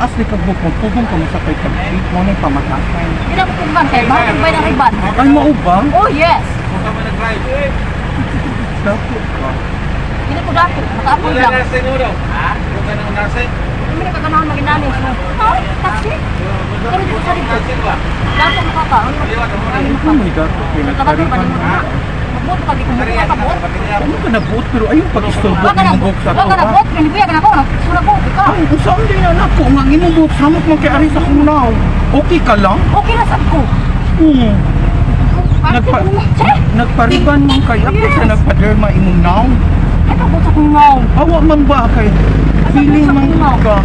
taas ni kabuk mo, tubong ka mo sa kay pag-treat mo na yung pamatasan. Hindi na ko kumban kay ba? Kumbay na iban. Ay, maubang? Oh, yes. Dapo ka. Hindi ko dato. Nakaapon lang. Hindi na kaganahan maginalis mo. Ay, taxi. Pero di ko sa dito. Dato makaka. Oh my God, okay, nagkaripan ha. Magbuot pag di ko mukha kabuot. Ano ka nabuot, pero ayun pag-istorbo Wag ka na ng buhok sa wag ka na to, buot. Pinibiya ka na ako. Sulagot ka. Ay, saan din yan ako? Nga imong buhok, samot mo kay Ari sa kunaw. Okay ka lang? Okay na sab ko. Nagpariban mo kay ako sa nagpa-derma imong naw. Ay, kabot sa kungaw. Awa man ba kay feeling man ka?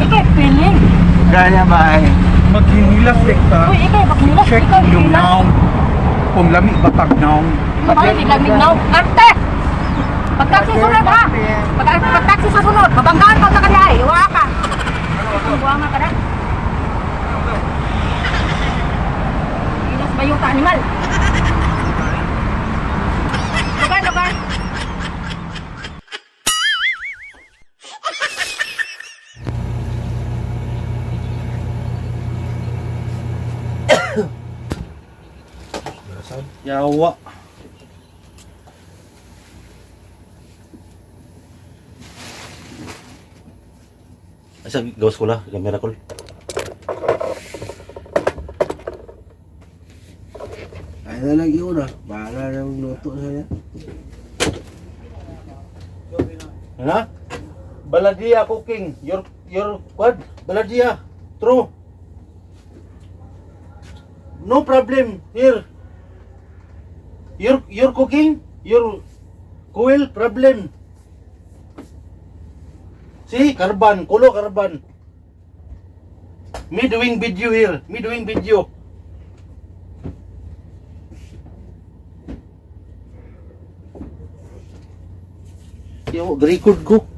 Ikay feeling. Ganya ba ay maghinilas ka? Uy, ikay baknilas. Check Ikay yung feeling. naw. Kung lami batag naw. Mabalik biglang now. Arte! Pag-taxi sunod ha! Pag-taxi sa sunod, mabanggaan ka sa kanya eh. Iwa ka. Iwa ka na. Ilas ba yung animal? Lugar. Yawa. Asa gawas ko la, camera call. Ay na lang yun ah. Bahala na yung luto na yan. Ano? Baladia cooking. Your what? Baladia. True. No problem. Here. Your cooking. Your coil problem. See, carbon, kulo carbon. Me doing video here. Me doing video. Yo, record ko.